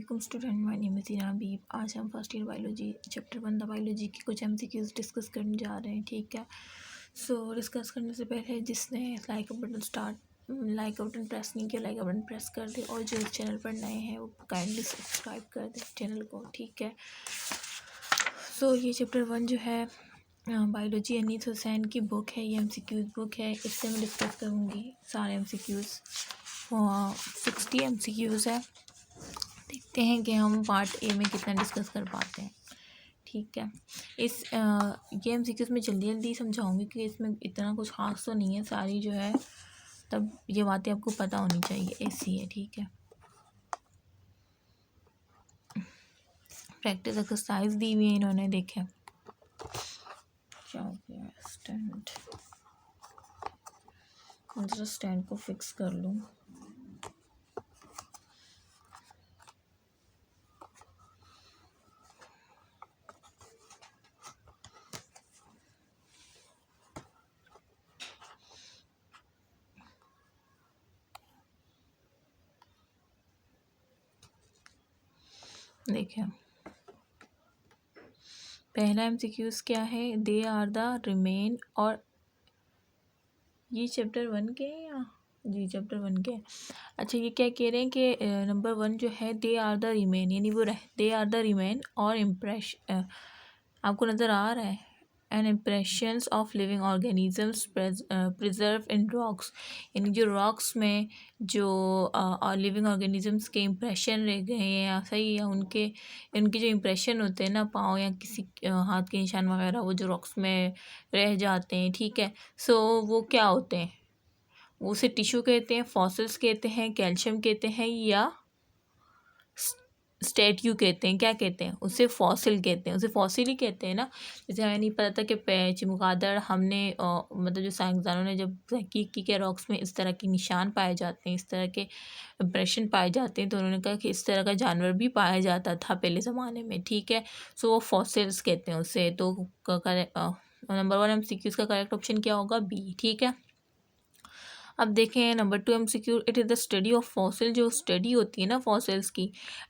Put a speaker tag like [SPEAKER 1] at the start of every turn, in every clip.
[SPEAKER 1] वालेकुम student, my name is Ira Habib. आज हम first year biology chapter 1 the biology की कुछ एमसीक्यूज डिस्कस करने जा रहे हैं। ठीक है, सो डिस्कस करने से पहले जिसने लाइक का बटन प्रेस नहीं किया, लाइक का बटन प्रेस कर दे, और जो इस चैनल पर नए हैं वो काइंडली सब्सक्राइब कर दे चैनल को। ठीक है, सो ये चैप्टर 1 जो है बायोलॉजी अनीस हुसैन की बुक है, ये एमसीक्यूज बुक है। इससे मैं डिस्कस करूँगी सारे एमसीक्यूज। 60 एमसीक्यूज है। देखते हैं कि हम पार्ट ए में कितना डिस्कस कर पाते हैं। ठीक है, ये एमसीक्यूज में जल्दी जल्दी समझाऊंगी कि इसमें इतना कुछ खास तो नहीं है, सारी जो है तब ये बातें आपको पता होनी चाहिए, ऐसी है। ठीक है, प्रैक्टिस एक्सरसाइज दी हुई है इन्होंने, देखें क्या हो गया। स्टैंड को फिक्स कर लूँ। देखें, पहला एमसीक्यूज क्या है, दे आर द रिमेन, और ये चैप्टर 1 के हैं या जी चैप्टर 1 के। अच्छा, ये क्या कह रहे हैं कि नंबर 1 जो है दे आर द रिमेन, यानी वो दे आर द रिमेन और आपको नज़र आ रहा है, and impressions of living organisms preserve in rocks, यानी जो रॉक्स में जो लिविंग ऑर्गेनिजम्स के इम्प्रेशन रह गए हैं, या सही है उनके जो इम्प्रेशन होते हैं ना, पाँव या किसी हाथ के निशान वगैरह, वो जो रॉक्स में रह जाते हैं। ठीक है, सो वो क्या होते हैं, वो उसे टिश्यू कहते हैं, फॉसिल्स कहते हैं, कैल्शियम कहते हैं, या स्टैट्यू कहते हैं। क्या कहते हैं उसे, फॉसिल कहते हैं, उसे फॉसिल ही कहते हैं ना। जैसे हमें नहीं पता था कि चमगादड़, हमने मतलब जो साइंसदानों ने जब तहकीक की कि रॉक्स में इस तरह के निशान पाए जाते हैं, इस तरह के इम्प्रेशन पाए जाते हैं, तो उन्होंने कहा कि इस तरह का जानवर भी पाया जाता था पहले ज़माने में। ठीक है, सो वो फॉसिल्स कहते हैं उसे। तो नंबर 1 एमसीक्यू का करेक्ट ऑप्शन क्या होगा, बी। ठीक है, अब देखें number 2 MCQ, it is the study of fossil, जो स्टडी होती है ना फॉसिल्स की,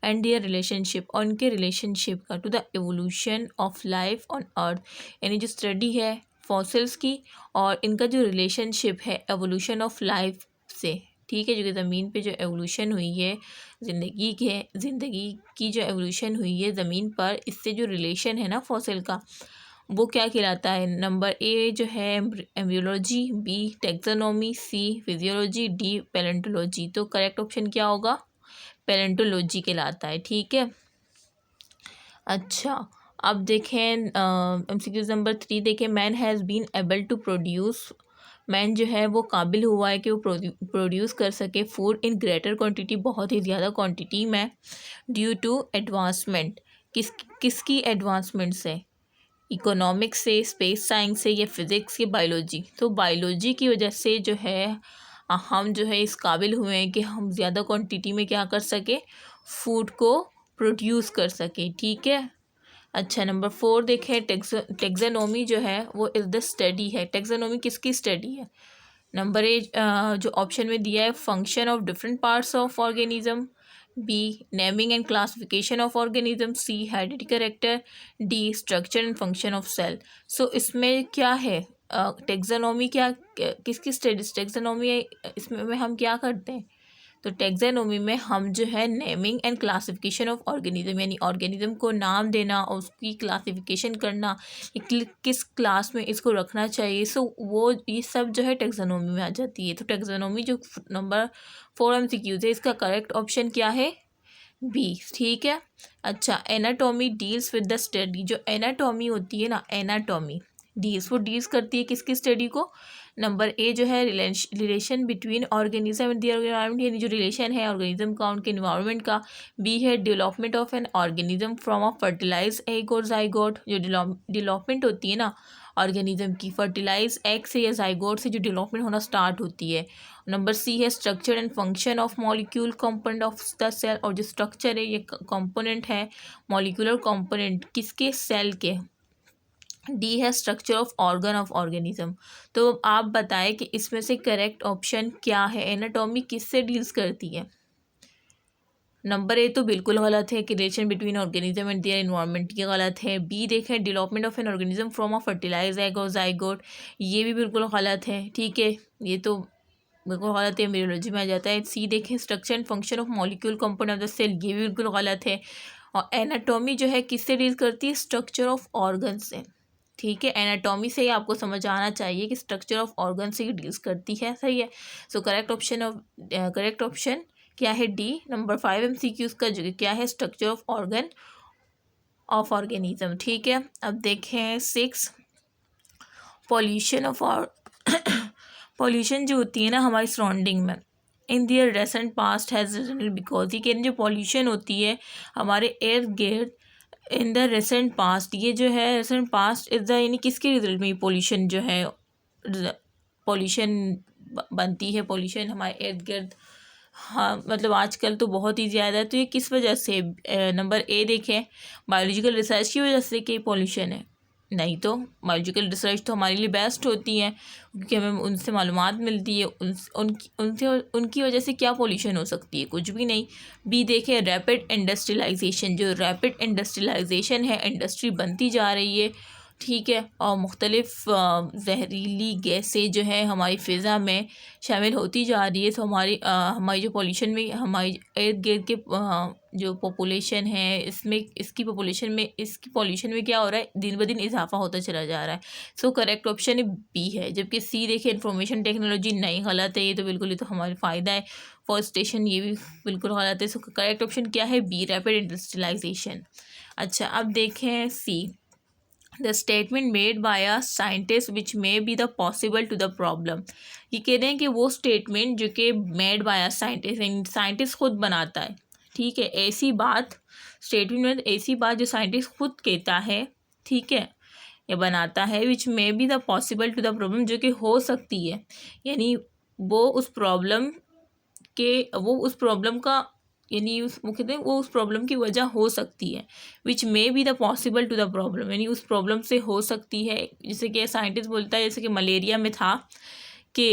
[SPEAKER 1] एंड देयर रिलेशनशिप, और उनके रिलेशनशिप का, to the evolution of life on earth, यानी जो स्टडी है फॉसिल्स की और इनका जो रिलेशनशिप है एवोल्यूशन ऑफ लाइफ से। ठीक है, जो कि ज़मीन पे जो एवोल्यूशन हुई है ज़िंदगी की जो एवोल्यूशन हुई है ज़मीन पर, इससे जो रिलेशन है ना फॉसिल का, वो क्या कहलाता है। नंबर ए जो है एम्ब्रियोलॉजी, बी टेक्सोनोमी, सी फिजियोलॉजी, डी पैलेंटोलॉजी। तो करेक्ट ऑप्शन क्या होगा, पैलेंटोलॉजी कहलाता है। ठीक है, अच्छा अब देखें एमसीक्यूज नंबर 3 देखें, man has been able to produce, man जो है वो काबिल हुआ है कि वो प्रोड्यूस कर सके फूड इन ग्रेटर क्वांटिटी, बहुत ही ज़्यादा क्वांटिटी में, ड्यू टू एडवांसमेंट, किसकी एडवांसमेंट से, इकोनॉमिक्स से, स्पेस साइंस से, या फिज़िक्स, या बायोलॉजी। तो बायोलॉजी की वजह से जो है हम जो है इस काबिल हुए हैं कि हम ज़्यादा क्वांटिटी में क्या कर सके, फूड को प्रोड्यूस कर सके। ठीक है, अच्छा नंबर 4 देखें, टेक्सोनोमी जो है वो इज़ द स्टडी है। टेक्सोनोमी किसकी स्टडी है। नंबर ए जो ऑप्शन में दिया है, function of different parts of organism, B naming and classification of organism, C heredity character, D structure and function of cell. So इसमें क्या है, टेक्सोनोमी किसकी स्टडीज, टेक्सोनोमी इसमें हम क्या करते हैं, तो टेक्सोनोमी में हम जो है naming and classification of organism, यानी ऑर्गेनिज्म को नाम देना और उसकी क्लासिफिकेशन करना, किस क्लास में इसको रखना चाहिए, सो वो ये सब जो है टेक्सोनोमी में आ जाती है। तो टेक्सोनोमी जो नंबर 4 एमसीक्यूज है, इसका करेक्ट ऑप्शन क्या है, बी। ठीक है, अच्छा anatomy deals with the study, जो एनाटॉमी होती है ना, एनाटॉमी डील्स करती है किसकी स्टडी को। नंबर ए जो है relation between organism and their environment, यानी जो रिलेशन है ऑर्गेनिज्म का उनके एनवायरनमेंट का। बी है development of an organism from a fertilize egg और जाइगोट, जो डेवलपमेंट होती है ना ऑर्गेनिज्म की, फर्टिलाइज एग से या जाइगोट से जो डेवलपमेंट होना स्टार्ट होती है। नंबर सी है structure and function of molecule component of the cell, और जो स्ट्रक्चर है ये कंपोनेंट है मॉलिक्यूलर कंपोनेंट किसके, सेल के। डी है स्ट्रक्चर ऑफ ऑर्गेनिज्म। तो आप बताएं कि इसमें से करेक्ट ऑप्शन क्या है, एनाटॉमी किससे डील्स करती है। नंबर ए तो बिल्कुल गलत है कि relation between organism and their environment, ये गलत है। बी देखें, development of an organism from a fertilize egg और जाइगोट, ये भी बिल्कुल गलत है। ठीक है, ये तो बिल्कुल गलत है, एम्ब्रियोलॉजी में आ जाता है। सी देखें, structure and function of molecule component of the cell, ये भी बिल्कुल गलत है। और एनाटॉमी जो है किससे डील करती है? स्ट्रक्चर ऑफ ऑर्गन से। ठीक है, एनाटॉमी से ही आपको समझ आना चाहिए कि स्ट्रक्चर ऑफ ऑर्गन से ही डील्स करती है। सही है। सो करेक्ट ऑप्शन क्या है? डी। नंबर 5 MCQs का जो क्या है? Structure of organ of organism. ठीक है, अब देखें 6, पॉल्यूशन ऑफ पॉल्यूशन जो होती है ना हमारी सराउंडिंग में, इन दियर रेसेंट पास्ट हैज़ बिकॉज, ये जो पॉल्यूशन होती है हमारे air get in the रेसेंट past, ये जो है रेसेंट पास्ट इज द, यानी किसके रिजल्ट में पॉल्यूशन जो है पॉल्यूशन बनती है? पॉल्यूशन हमारे इर्द गिर्द, हाँ मतलब आजकल तो बहुत ही ज़्यादा है। तो ये किस वजह से? नंबर ए देखें, बायोलॉजिकल रिसर्च की वजह से कि पॉल्यूशन है? नहीं, तो बायोलॉजिकल रिसर्च तो हमारे लिए बेस्ट होती है क्योंकि हमें उनसे मालूमात मिलती है। उनकी वजह से क्या पॉल्यूशन हो सकती है? कुछ भी नहीं। बी देखें, रैपिड इंडस्ट्रियलाइजेशन, जो रैपिड इंडस्ट्रियलाइजेशन है, इंडस्ट्री बनती जा रही है। ठीक है, और मुख्तलिफ़ जहरीली गैसें जो है हमारी फ़िज़ा में शामिल होती जा रही है। तो हमारी जो पॉल्यूशन में, हमारी इर्द गिर्द के जो पॉपुलेशन है, इसकी पॉल्यूशन में क्या हो रहा है? दिन ब दिन इजाफा होता चला जा रहा है। सो करेक्ट ऑप्शन बी है। जबकि सी देखिए, इंफॉर्मेशन टेक्नोलॉजी, नहीं गलत है, ये तो बिल्कुल, ये तो हमारा फ़ायदा है। फॉरेस्ट स्टेशन, ये भी बिल्कुल गलत है। सो करेक्ट ऑप्शन क्या है? B, rapid industrialization. अच्छा, अब देखें C, the statement made by a scientist which may be the possible to the problem. ये कह रहे हैं कि वो स्टेटमेंट जो कि made by a scientist, scientist खुद बनाता है। ठीक है, ऐसी बात, स्टेटमेंट में ऐसी बात जो साइंटिस्ट खुद कहता है, ठीक है, ये बनाता है, which may be the possible to the problem, जो कि हो सकती है, यानी वो उस प्रॉब्लम का, यानी वो कहते हैं वो उस प्रॉब्लम की वजह हो सकती है। Which may be the possible to the problem, यानी उस प्रॉब्लम से हो सकती है। जैसे कि साइंटिस्ट बोलता है, जैसे कि मलेरिया में था कि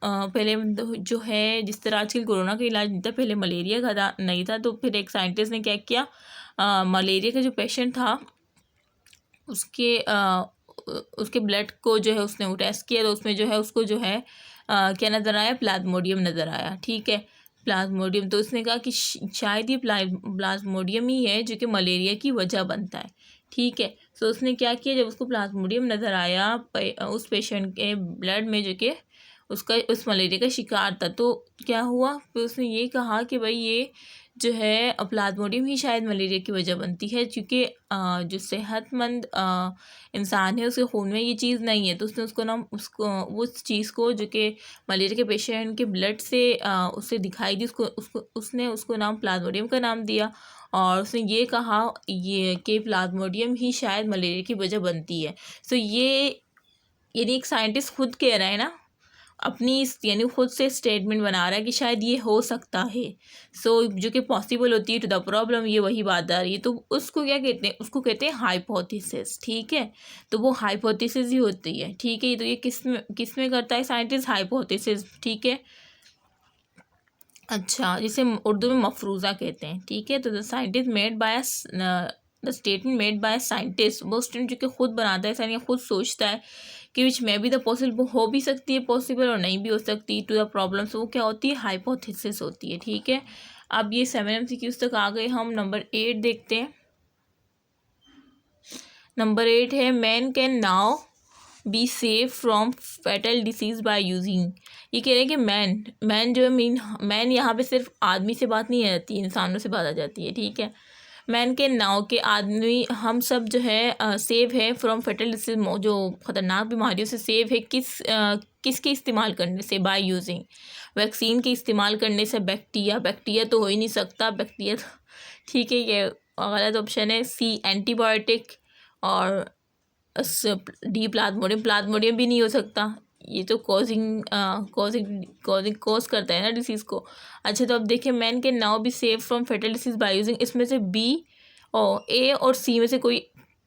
[SPEAKER 1] पहले जो है, जिस तरह आजकल कोरोना का इलाज नहीं था, पहले मलेरिया का नहीं था। तो फिर एक साइंटिस्ट ने क्या किया, मलेरिया का जो पेशेंट था उसके ब्लड को जो है उसने टेस्ट किया, तो उसमें जो है उसको जो है क्या नज़र आया? प्लाज्मोडियम नज़र आया। ठीक है, प्लाज्मोडियम। तो उसने कहा कि शायद ये प्लाज्मोडियम ही है जो कि मलेरिया की वजह बनता है। ठीक है, तो उसने क्या किया, जब उसको प्लाज्मोडियम नज़र आया उस पेशेंट के ब्लड में जो कि उस मलेरिया का शिकार था, तो क्या हुआ? फिर उसने ये कहा कि भाई ये जो है प्लाज्मोडियम ही शायद मलेरिया की वजह बनती है, क्योंकि जो सेहतमंद इंसान है उसके खून में ये चीज़ नहीं है। तो उसने उस चीज़ को जो कि मलेरिया के पेशेंट के ब्लड से उससे दिखाई दी, उसने उसको नाम प्लाज्मोडियम का नाम दिया। और उसने ये कहा ये कि प्लाज्मोडियम ही शायद मलेरिया की वजह बनती है। सो ये, यानी एक साइंटिस्ट खुद कह रहा है ना, यानी खुद से स्टेटमेंट बना रहा है कि शायद ये हो सकता है। सो जो कि पॉसिबल होती है टू द प्रॉब्लम, ये वही बात आ रही है। तो उसको क्या कहते हैं? उसको कहते हैं हाइपोथेसिस। ठीक है, तो वो हाइपोथेसिस ही होती है। ठीक है, तो ये किस में करता है साइंटिस्ट? हाइपोथेसिस। ठीक है, अच्छा, जिसे उर्दू में मफरूज़ा कहते हैं। ठीक है, तो the scientist made by the statement made by scientist, वो स्टेटमेंट जो कि खुद बनाता है, यानी खुद सोचता है कि विच मे बी द पॉसिबल, हो भी सकती है पॉसिबल और नहीं भी हो सकती, टू द प्रॉब्लम्स, वो क्या होती है? हाइपोथेसिस होती है। ठीक है, अब ये 7 MCQs तक आ गए। हम नंबर 8 देखते हैं। नंबर 8 है, man can now be safe from fatal disease by using. ये कह रहे हैं कि मैन जो मैन यहाँ पे सिर्फ आदमी से बात नहीं आती, इंसानों से बात आ जाती है। ठीक है, मैन के नाव के आदमी, हम सब जो है सेव है फ्रॉम फैटल डिसीज, जो ख़तरनाक बीमारियों से सेव है किसके इस्तेमाल करने से? बाय यूजिंग वैक्सीन के इस्तेमाल करने से। बैक्टीरिया तो हो ही नहीं सकता, बैक्टीरिया तो ठीक है, ये गलत ऑप्शन है। सी, एंटीबायोटिक। और डी, प्लाज्मोडियम भी नहीं हो सकता, ये तो कॉज करता है ना डिसीज़ को। अच्छा, तो अब देखिए, man can now be save from fatal disease by using, इसमें से बी और ए और सी में से कोई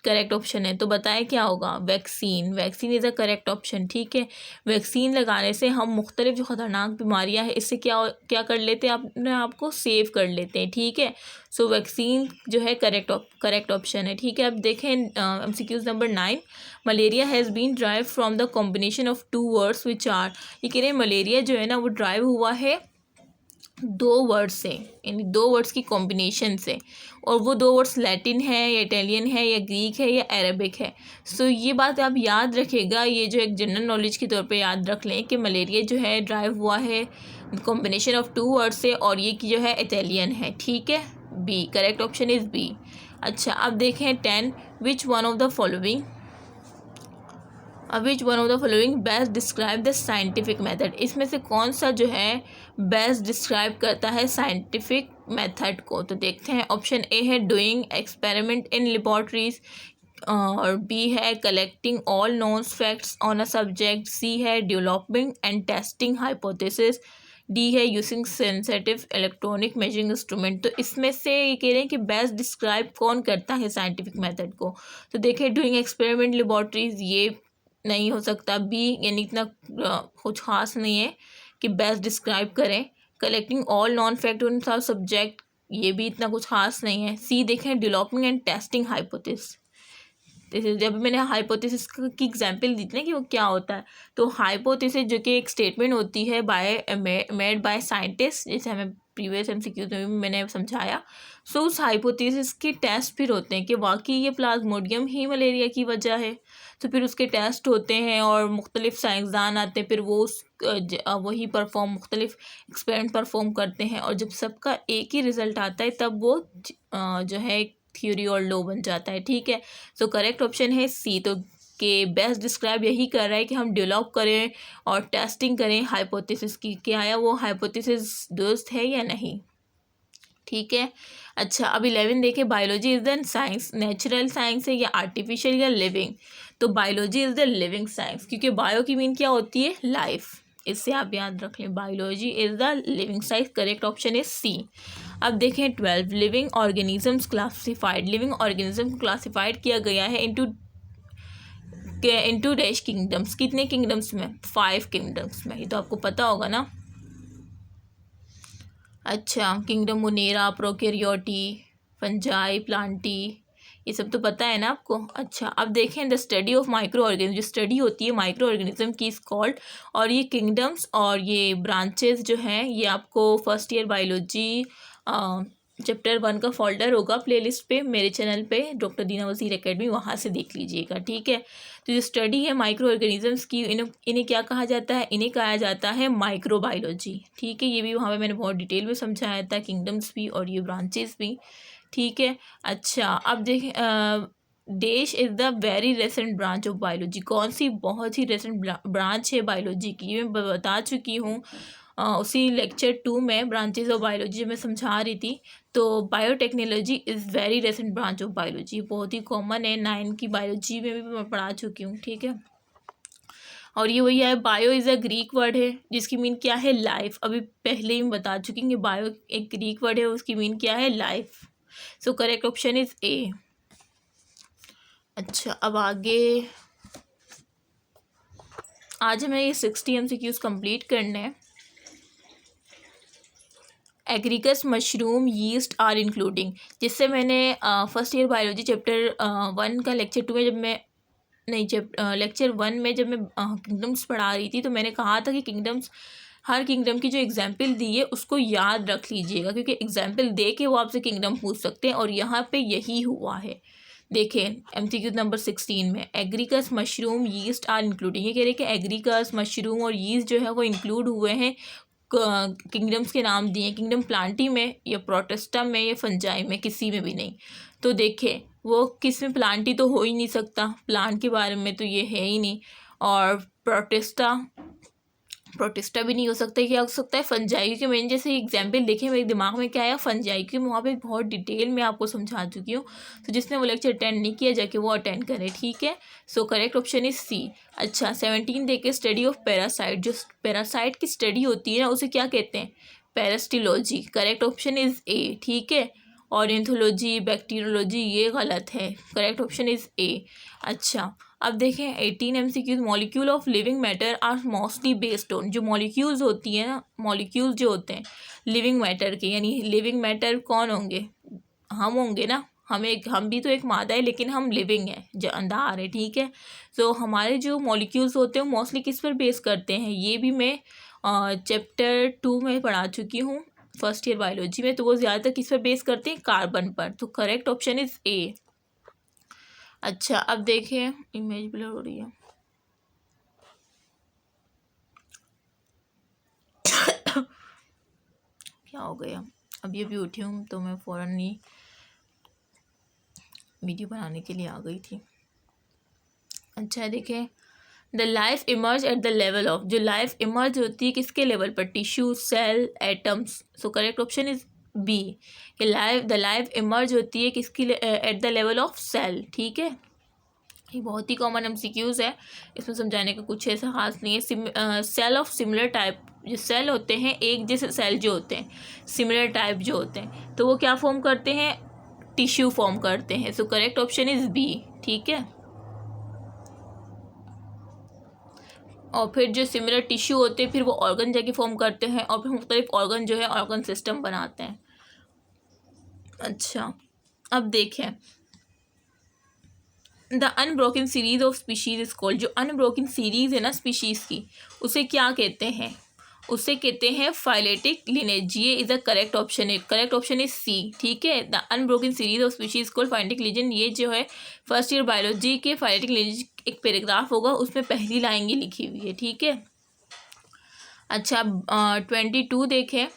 [SPEAKER 1] करेक्ट ऑप्शन है, तो बताएं क्या होगा? Vaccine. Vaccine is a correct option, ठीक है। वैक्सीन लगाने से हम मुख्तलिफ जो ख़तरनाक बीमारियां हैं इससे क्या क्या कर लेते हैं, अपने आप को सेव कर लेते हैं, ठीक है। सो वैक्सीन जो है करेक्ट ऑप्शन है, ठीक है। अब देखें MCQ number 9, malaria has been drive from the combination of 2 words which are. ये कह रहे हैं मलेरिया जो है ना वो ड्राइव हुआ है 2 वर्ड से, यानी 2 वर्ड्स की कॉम्बिनेशन से, और वो 2 वर्ड्स लैटिन है या इटालियन है या ग्रीक है या अरेबिक है। सो ये बात आप याद रखिएगा, ये जो एक जनरल नॉलेज के तौर पे याद रख लें कि मलेरिया जो है ड्राइव हुआ है कॉम्बिनेशन ऑफ 2 वर्ड से, और ये की जो है इटालियन है, ठीक है। B, correct option is B. अच्छा, अब देखें 10, which one of the following best describe the scientific method. इसमें से कौन सा जो है बेस्ट डिस्क्राइब करता है साइंटिफिक मेथड को? तो देखते हैं। ऑप्शन ए है डूइंग एक्सपेरिमेंट इन लेबॉर्ट्रीज, और बी है collecting all known facts on a subject, C है developing and testing hypothesis, D है using sensitive electronic measuring instrument. तो इसमें से ये कह रहे हैं कि बेस्ट डिस्क्राइब कौन करता है साइंटिफिक मेथड को? तो देखिए, डूइंग एक्सपेरिमेंट लेबॉर्ट्रीज ये नहीं हो सकता, बी यानी इतना कुछ खास नहीं है कि बेस्ट डिस्क्राइब करें। Collecting all non fact on subject, ये भी इतना कुछ खास नहीं है। सी देखें, डेवलपिंग एंड टेस्टिंग हाइपोथेसिस। जब मैंने हाइपोथेसिस की एग्जांपल दी थी ना कि वो क्या होता है, तो हाइपोथेसिस जो कि एक स्टेटमेंट होती है मेड बाय साइंटिस्ट, जैसे हमें प्रीवियस MCQ में भी मैंने समझाया। सो उस हाइपोथेसिस के टेस्ट फिर होते हैं कि वाकई ये प्लाज्मोडियम ही मलेरिया की वजह है, तो फिर उसके टेस्ट होते हैं और मुख्तलिफ साइंसदान आते हैं, फिर वो वही मुख्तलिफ एक्सपेरिमेंट परफॉर्म करते हैं, और जब सबका एक ही रिज़ल्ट आता है तब वो जो है थ्योरी और लॉ बन जाता है, ठीक है। सो करेक्ट ऑप्शन है सी। तो कि बेस्ट डिस्क्राइब यही कर रहा है कि हम डेवलप करें और टेस्टिंग करें हाइपोथेसिस की, क्या आया वो हाइपोथेसिस दुरुस्त है या नहीं, ठीक है। अच्छा, अब 11 देखें, biology is the science, natural science है या आर्टिफिशियल या लिविंग? तो biology is the living science, क्योंकि बायो की मीन क्या होती है? लाइफ, इससे आप याद रख लें, biology is the living science. Correct option is C. अब देखें 12, living organisms classified. Living organism को क्लासिफाइड किया गया है इंटू डैश किंगडम्स। कितने किंगडम्स में? 5 किंगडम्स में, ये तो आपको पता होगा ना। अच्छा, किंगडम मोनेरा, प्रोकैरियोटी, फंजाई, प्लांटी, ये सब तो पता है ना आपको। अच्छा, अब देखें the study of micro organism, जो स्टडी होती है माइक्रो ऑर्गेनिज्म की इज कॉल्ड, और ये किंगडम्स और ये ब्रांचेस जो हैं ये आपको फर्स्ट ईयर बायोलॉजी चैप्टर 1 का फोल्डर होगा प्लेलिस्ट पे मेरे चैनल पे डॉक्टर दीना वज़ीर एकेडमी, वहाँ से देख लीजिएगा, ठीक है। तो जो स्टडी है माइक्रो ऑर्गेनिजम्स की, इन्हें क्या कहा जाता है? इन्हें कहा जाता है माइक्रोबायोलॉजी, ठीक है। ये भी वहाँ पे मैंने बहुत डिटेल में समझाया था, किंगडम्स भी और ये ब्रांचेस भी, ठीक है। अच्छा, अब देखें dash is the very रेसेंट branch of biology. कौन सी बहुत ही रेसेंट ब्रांच है बायोलॉजी की? ये मैं बता चुकी हूँ उसी लेक्चर 2 में, ब्रांचेस ऑफ बायोलॉजी मैं समझा रही थी। तो biotechnology is very रेसेंट branch of biology, बहुत ही कॉमन है, 9 की बायोलॉजी में भी मैं पढ़ा चुकी हूँ, ठीक है। और ये वही है, bio is a Greek word है जिसकी मीन क्या है? लाइफ। अभी पहले ही मैं बता चुकी हूँ कि बायो एक ग्रीक वर्ड है, उसकी मीन क्या है? Life. So correct option is A. अच्छा, अब आगे आज हमें ये 60 MCQs कंप्लीट करने हैं। Agaricus, mushroom, yeast are including, जिससे मैंने फर्स्ट ईयर बायोलॉजी चैप्टर 1 का लेक्चर 2 में जब मैं लेक्चर 1 में जब मैं किंगडम्स पढ़ा रही थी, तो मैंने कहा था कि किंगडम्स, हर किंगडम की जो एग्जाम्पल दी है उसको याद रख लीजिएगा, क्योंकि एग्जाम्पल दे के वो आपसे किंगडम पूछ सकते हैं, और यहाँ पे यही हुआ है। देखें MCQ नंबर 16 में, agaricus, mushroom, yeast are including, ये कह रहे हैं कि एग्रीकस, मशरूम और यीस्ट जो है वो इंक्लूड हुए हैं किंगडम्स के नाम दिए, किंगडम प्लांटी में या प्रोटेस्टा में या फंजाई में, किसी में भी नहीं। तो देखें वो किस में, प्लांटी तो हो ही नहीं सकता, प्लांट के बारे में तो ये है ही नहीं, और प्रोटेस्टा भी नहीं हो सकता। क्या हो सकता है? फंजाई, क्योंकि मैंने जैसे एग्जाम्पल देखे मेरे दिमाग में क्या आया? फंजाई, क्योंकि वहाँ पे बहुत डिटेल में आपको समझा चुकी हूँ। तो जिसने वो लेक्चर अटेंड नहीं किया जाके वो अटेंड करे, ठीक है। So correct option is C. अच्छा, 17 देखे, स्टडी ऑफ पैरासाइट, जो पैरासाइट की स्टडी होती है ना उसे क्या कहते हैं? Parasitology. Correct option is A, ठीक है। ऑर्निथोलॉजी, बैक्टीरियोलॉजी, ये गलत है। Correct option is A. अच्छा, अब देखें 18 MCQs। Molecule of living matter are mostly based on, जो मॉलिक्यूल्स होती हैं ना, मॉलिक्यूल्स जो होते हैं लिविंग मैटर के, यानी लिविंग मैटर कौन होंगे, हम होंगे ना। हम भी तो एक मादा है, लेकिन हम लिविंग है, जानदार है, ठीक है। तो हमारे जो मॉलिक्यूल्स होते हैं मोस्टली किस पर बेस करते हैं, ये भी मैं चैप्टर 2 में पढ़ा चुकी हूँ, फर्स्ट ईयर बायोलॉजी में। तो वो ज़्यादातर किस पर बेस करते हैं, कार्बन पर। तो करेक्ट ऑप्शन इज़ ए। अच्छा, अब देखें, इमेज ब्लर हो रही है। क्या हो गया, अभी अभी उठी हूँ तो मैं फ़ौरन ही वीडियो बनाने के लिए आ गई थी। अच्छा देखें, the life emerge at the level of, जो लाइफ इमर्ज होती है किसके लेवल पर, tissue, cell, atoms. So correct option is B, कि द लाइफ इमर्ज होती है किसकी, at the level of cell, ठीक है। ये बहुत ही कॉमन MCQs है, इसमें समझाने का कुछ ऐसा खास नहीं है। सेल ऑफ सिमिलर टाइप, जो सेल होते हैं एक जैसे सेल जो होते हैं, सिमिलर टाइप जो होते हैं, तो वो क्या फॉर्म करते हैं, टिश्यू फॉर्म करते हैं। So correct option is B, ठीक है। और फिर जो सिमिलर टिश्यू होते हैं फिर वो ऑर्गन जाके फॉर्म करते हैं, और फिर मुख्तलिफ ऑर्गन जो है ऑर्गन सिस्टम बनाते हैं। अच्छा, अब देखें, the unbroken series of species is called, जो अनब्रोकन सीरीज है ना स्पीशीज की, उसे क्या कहते हैं, उसे कहते हैं फाइलेटिक लिनेज। ये इज द करेक्ट ऑप्शन है, करेक्ट ऑप्शन इज सी, ठीक है। The unbroken series of species called phyletic lineage, ये जो है फर्स्ट ईयर बायोलॉजी के फाइलेटिक लिनेज एक पैराग्राफ होगा, उसमें पहली लाइन ये लिखी हुई है, ठीक है। अच्छा, 22 देखें,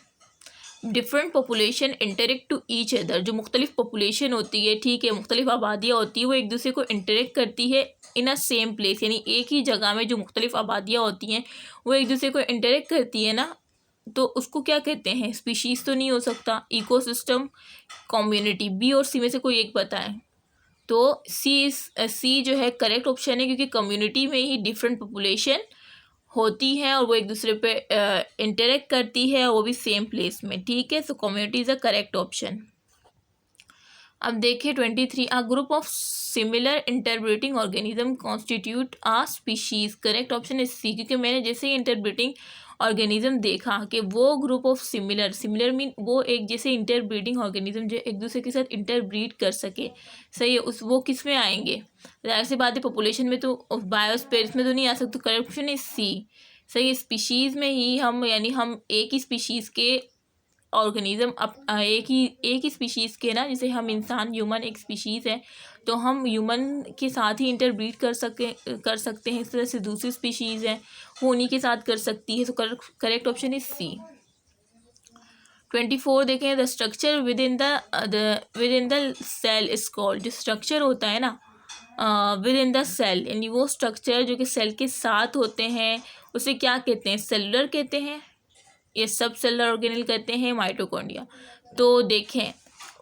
[SPEAKER 1] different population interact to each other, जो मुख्तलिफ पॉपुलेशन होती है, ठीक है, मुख्तलिफ आबादियाँ होती है, वो एक दूसरे को इंटरेक्ट करती है इन अ सेम प्लेस, यानी एक ही जगह में जो मुख्तलिफ आबादियाँ होती हैं वो एक दूसरे को इंटरेक्ट करती है ना, तो उसको क्या कहते हैं, स्पीशीज़ तो नहीं हो सकता, इकोसिस्टम, कम्युनिटी। बी और सी में से कोई एक बताएं। तो सी जो है करेक्ट ऑप्शन है, क्योंकि कम्युनिटी में ही डिफरेंट पॉपुलेशन होती है और वो एक दूसरे पे इंटरेक्ट करती है, वो भी सेम प्लेस में, ठीक है। So community is a correct option. अब देखिए 23, a group of similar interbreeding organism constitute a species, correct option is C, क्योंकि मैंने जैसे ही इंटरब्रेटिंग ऑर्गेनिज्म देखा कि वो ग्रुप ऑफ सिमिलर मीन वो एक जैसे इंटरब्रीडिंग ऑर्गेनिज्म जो एक दूसरे के साथ इंटरब्रीड कर सके, सही है, उस वो किस में आएंगे, जाहिर सी बात है पॉपुलेशन में तो, बायोस्फीयर में तो नहीं आ सकते। करेक्ट ऑप्शन इज सी, सही है। स्पीशीज़ में ही हम, यानी हम एक ही स्पीशीज़ के ऑर्गेनिज्म एक ही स्पीशीज़ के ना, जैसे हम इंसान, ह्यूमन एक स्पीशीज़ है, तो हम ह्यूमन के साथ ही इंटरब्रीड कर सकते हैं। इस तरह से दूसरी स्पीशीज़ है वो उन्हीं के साथ कर सकती है। तो करेक्ट ऑप्शन इज सी। 24 देखें, the structure within the cell is called, जो स्ट्रक्चर होता है ना विद इन द सेल, यानी वो स्ट्रक्चर जो कि सेल के साथ होते हैं, उसे क्या कहते हैं, सेलुलर कहते हैं, ये सब सेलुलर ऑर्गेनेल कहते हैं, माइटोकॉन्ड्रिया। तो देखें,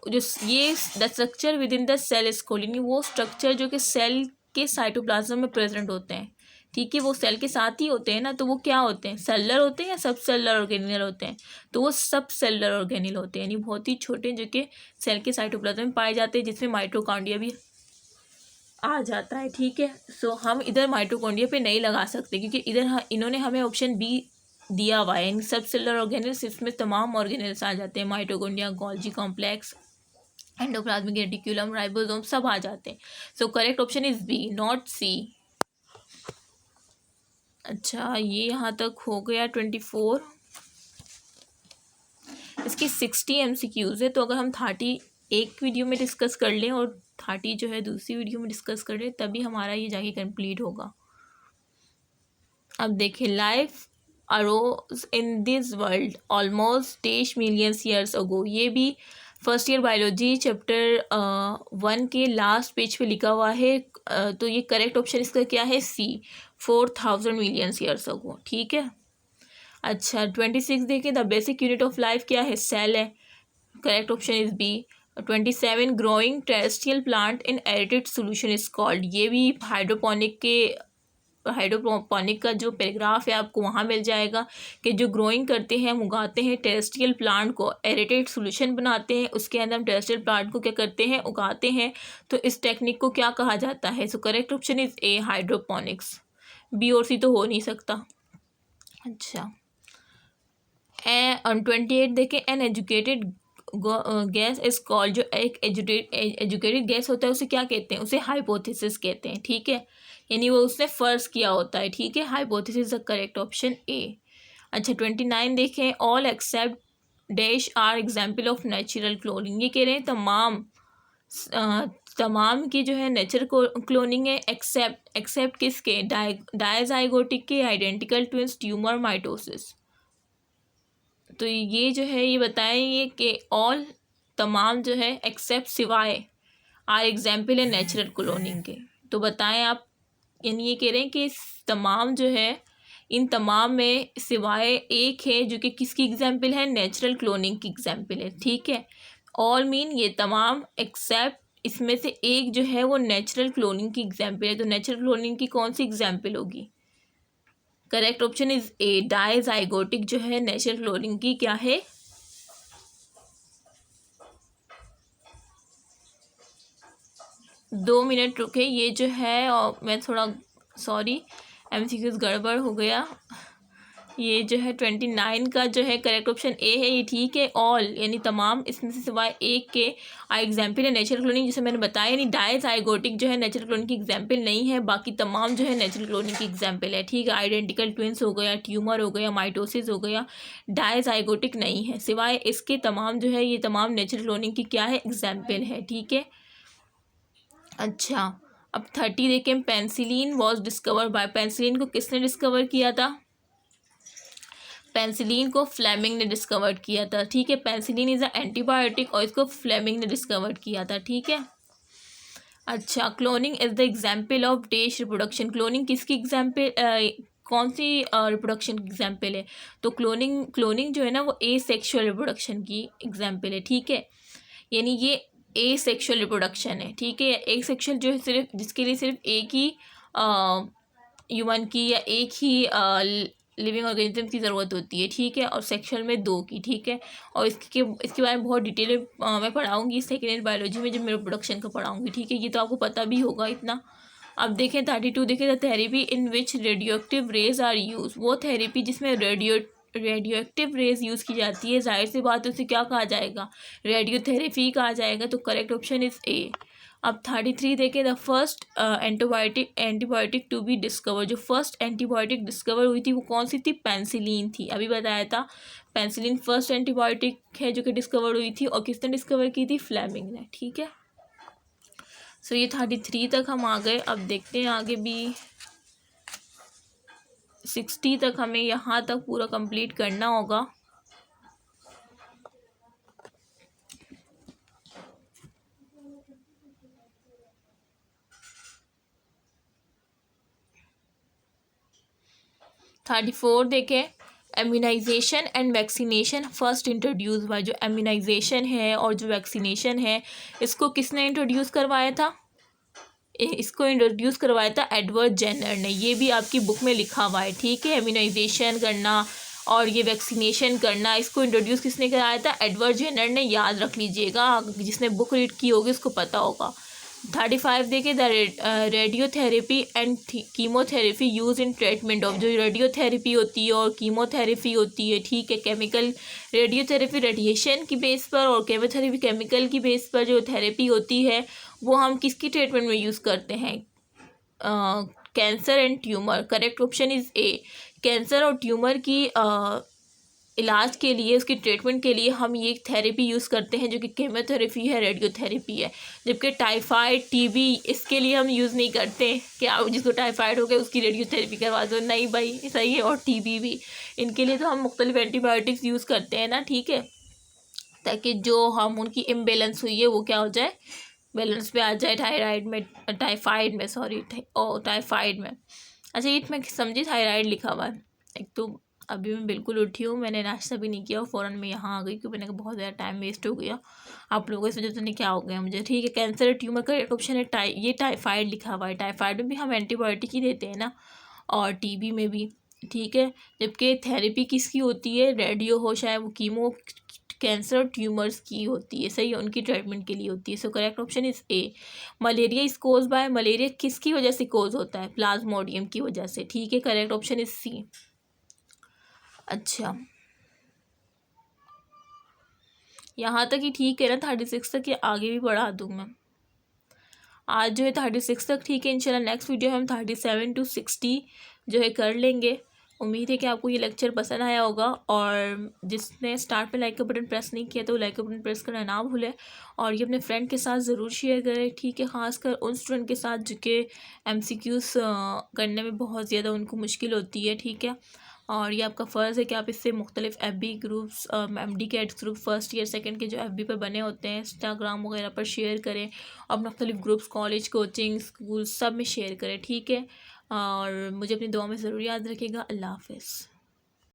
[SPEAKER 1] जो ये the structure within the cell is called, यानी वो स्ट्रक्चर जो कि सेल के साइटोप्लाज्म में प्रेजेंट होते हैं, ठीक है, वो सेल के साथ ही होते हैं ना, तो वो क्या होते हैं, सेलुलर होते हैं या सब सेलुलर ऑर्गेनिल होते हैं, तो वो सब सेलुलर ऑर्गेनिल होते हैं, यानी बहुत ही छोटे जो कि सेल के साइटोप्लाज्म में पाए जाते हैं, जिसमें माइटोकॉन्ड्रिया भी आ जाता है, ठीक है। सो हम इधर माइटोकॉन्ड्रिया पे नहीं लगा सकते, क्योंकि इधर इन्होंने हमें ऑप्शन बी दिया हुआ है, इन सब सेलुलर ऑर्गेनल्स, इसमें तमाम ऑर्गेनल्स आ जाते हैं, mitochondria, Golgi complex, endoplasmic reticulum, ribosome, सब आ जाते हैं। So correct option is B, not C. अच्छा, ये यहाँ तक हो गया 24। इसकी 60 MCQs है, तो अगर हम 30 एक वीडियो में डिस्कस कर लें और 30 जो है दूसरी वीडियो में डिस्कस कर लें, तभी हमारा ये जाके कंप्लीट होगा। अब देखिए, life arose in this world almost 10 million years ago, ये भी फर्स्ट ईयर बायोलॉजी चैप्टर 1 के लास्ट पेज पे लिखा हुआ है। तो ये करेक्ट ऑप्शन इसका क्या है, सी, 4000 मिलियन ईयर्स अगो, ठीक है। अच्छा, 26 देखें, the basic unit of life क्या है, सेल है, correct option is B. 27, growing terrestrial plant in aerated solution is called, ये भी हाइड्रोपोनिक के हाइड्रोपोनिक का जो पैराग्राफ है आपको वहाँ मिल जाएगा कि जो ग्रोइंग करते हैं, हम उगाते हैं टेरेस्ट्रियल प्लांट को, एरेटेड सोल्यूशन बनाते हैं, उसके अंदर हम टेरेस्ट्रियल प्लांट को क्या करते हैं, उगाते हैं। तो इस टेक्निक को क्या कहा जाता है? So correct option is A, hydroponics. B और सी तो हो नहीं सकता। अच्छा, 28 देखें, an educated guess is called, जो एक एजुकेटेड गैस होता है उसे क्या कहते हैं? उसे हाइपोथेसिस कहते हैं, ठीक है, यानी वो उसने फर्ज किया होता है, ठीक है। Hypothesis the correct option A. अच्छा, 29 देखें, all except dash are example of natural cloning. ये कह रहे हैं तमाम की जो है नेचर क्लोनिंग है, एक्सेप्ट किसके? डायजाइगोटिक के, आइडेंटिकल ट्विंस, ट्यूमर, माइटोसिस। तो ये जो है ये बताएं कि ऑल तमाम जो है, एक्सेप्ट सिवाय, आर एग्जाम्पल है नेचुरल क्लोनिंग के। तो बताएं आप, यानी ये कह रहे हैं कि तमाम जो है, इन तमाम में सिवाय एक है जो कि किसकी एग्जाम्पल है? नेचुरल क्लोनिंग की एग्जाम्पल है, ठीक है। ऑल मीन ये तमाम, एक्सेप्ट इसमें से एक जो है वो नेचुरल क्लोनिंग की एग्जाम्पल है। तो नेचुरल क्लोनिंग की कौन सी एग्जाम्पल होगी? Correct option is A, dizygotic जो है नेचुरल क्लोनिंग की क्या है? 2 मिनट रुके, ये जो है, और मैं थोड़ा सॉरी एमसीक्यूज गड़बड़ हो गया। ये जो है 29 का जो है करेक्ट ऑप्शन ए है, ये ठीक है। ऑल यानी तमाम, इसमें से सिवाय एक के एग्जाम्पल है नेचुरल क्लोनिंग, जिसे मैंने बताया, यानी डायजाइगोटिक जो है नेचुरल क्लोनिंग की एग्जाम्पल नहीं है, बाकी तमाम जो है नेचुरल क्लोनिंग की एग्जाम्पल है, ठीक है। आइडेंटिकल ट्विंस हो गया, ट्यूमर हो गया, माइटोसिस हो गया, डायजाइगोटिक नहीं है। सिवाय इसके तमाम जो है, ये तमाम नेचुरल क्लोनिंग की क्या है? एग्जाम्पल है, ठीक है। अच्छा, अब 30 देखें, penicillin was discover by, penicillin को किसने डिस्कवर किया था? पेंसिलिन को फ्लेमिंग ने डिस्कवर किया था, ठीक है। पेंसिलिन इज अ एंटीबायोटिक और इसको फ्लेमिंग ने डिस्कवर किया था, ठीक है। अच्छा, cloning is the example of dash reproduction, cloning किसकी एग्जाम्पल, कौन सी रिप्रोडक्शन की एग्जाम्पल है? तो क्लोनिंग जो है ना वो ए सेक्शुअल रिप्रोडक्शन की एग्जाम्पल है, ठीक है। यानी ये ए सेक्शुअल रिप्रोडक्शन है, ठीक है। एक सेक्शुअल जो है सिर्फ, जिसके लिए सिर्फ एक ही ह्यूमन की या एक ही लिविंग ऑर्गेनिज्म की ज़रूरत होती है, ठीक है, और सेक्शुअल में 2 की, ठीक है। और इसके बारे में बहुत डिटेल मैं पढ़ाऊँगी सेकेंड ईयर बायोलॉजी में, जब मैं रिप्रोडक्शन का पढ़ाऊँगी, ठीक है। ये तो आपको पता भी होगा इतना। अब देखें 32 देखें, the therapy in which radioactive rays are use, वो थेरेपी जिसमें रेडियो एक्टिव रेज यूज़ की जाती है, जाहिर सी बात है उसे क्या कहा जाएगा? रेडियोथेरेपी कहा जाएगा। तो करेक्ट ऑप्शन इज ए। अब 33 देखें, the first antibiotic to be discover, जो फर्स्ट एंटीबायोटिक डिस्कवर हुई थी वो कौन सी थी? पेंसिलिन थी, अभी बताया था। पेंसिलिन फर्स्ट एंटीबायोटिक है जो कि डिस्कवर हुई थी, और किसने डिस्कवर की थी? फ्लेमिंग ने, ठीक है। सो ये 33 तक हम आ गए। अब देखते हैं आगे भी, 60 तक हमें यहाँ तक पूरा कंप्लीट करना होगा। थर्टी फोर देखें, immunisation and vaccination first introduce हुआ। जो इम्यूनाइजेशन है और जो वैक्सीनेशन है, इसको किसने इंट्रोड्यूस करवाया था? इसको इंट्रोड्यूस करवाया था एडवर्ड जेनर ने। ये भी आपकी बुक में लिखा हुआ है, ठीक है। इम्यूनाइजेशन करना और ये वैक्सीनेशन करना, इसको इंट्रोड्यूस किसने कराया था? एडवर्ड जेनर ने, याद रख लीजिएगा, जिसने बुक रीड की होगी उसको पता होगा। 35 देखिए, the radiotherapy and chemotherapy use in treatment of, जो रेडियोथेरेपी होती है और कीमोथेरेपी होती है, ठीक है। केमिकल रेडियोथेरेपी रेडिएशन की बेस पर और केमोथेरेपी केमिकल की बेस पर जो थेरेपी होती है वो हम किसकी ट्रीटमेंट में यूज़ करते हैं? Cancer and tumour. Correct option is A, cancer और ट्यूमर की इलाज के लिए, उसकी ट्रीटमेंट के लिए हम ये थेरेपी यूज़ करते हैं जो कि केमोथेरेपी है, रेडियोथेरेपी है। जबकि टाइफाइड, टीबी, इसके लिए हम यूज़ नहीं करते कि आप जिसको टाइफाइड हो गया उसकी रेडियोथेरेपी करवा दो, नहीं भाई, सही है। और टीबी भी, इनके लिए तो हम मुख्तलिफ एंटीबायोटिक्स यूज़ करते हैं ना, ठीक है, ताकि जो हम उनकी इम्बेलेंस हुई है वो क्या हो जाए? बैलेंस पे आ जाए। टाइफाइड में। अच्छा, ये मैं समझी थायराइड लिखा हुआ है। एक तो अभी मैं बिल्कुल उठी हूँ, मैंने नाश्ता भी नहीं किया और फ़ौरन मैं यहाँ आ गई क्योंकि मैंने कहा बहुत ज़्यादा टाइम वेस्ट हो गया आप लोगों की वजह से। नहीं क्या हो गया मुझे, ठीक है। कैंसर ट्यूमर का ऑप्शन है ये टाइफाइड लिखा हुआ है। टाइफाइड में भी हम एंटीबायोटिक ही देते हैं ना, और टीबी में भी, ठीक है। जबकि थेरेपी किसकी होती है, रेडियो हो चाहे वो कीमो, कैंसर ट्यूमर्स की होती है, सही है, उनकी ट्रीटमेंट के लिए होती है। So correct option is A. Malaria is cause by, malaria किसकी वजह से कोज होता है, प्लाज्मोडियम की वजह से, ठीक है। Correct option is C. अच्छा, यहाँ तक ही ठीक है ना, 36 तक, ये आगे भी बढ़ा दूँ मैं। आज जो है 36 तक ठीक है। इंशाल्लाह नेक्स्ट वीडियो हम 37 to 60 जो है कर लेंगे। उम्मीद है कि आपको ये लेक्चर पसंद आया होगा, और जिसने स्टार्ट में लाइक का बटन प्रेस नहीं किया तो लाइक का बटन प्रेस करना ना भूलें, और ये अपने फ्रेंड के साथ ज़रूर शेयर करें, ठीक है। ख़ासकर उन स्टूडेंट के साथ जो कि MCQs करने में बहुत ज़्यादा उनको मुश्किल होती है, ठीक है। और ये आपका फ़र्ज़ है कि आप इससे मुख्तलिफ FB groups, MD cats group first year second के जो FB पर बने होते हैं, इंस्टाग्राम वगैरह पर शेयर करें, और मुख्तलिफ ग्रुप्स, कॉलेज, कोचिंग, स्कूल सब में शेयर करें, ठीक है। और मुझे अपनी दुआ में ज़रूर याद रखिएगा। अल्लाह हाफ़िज़।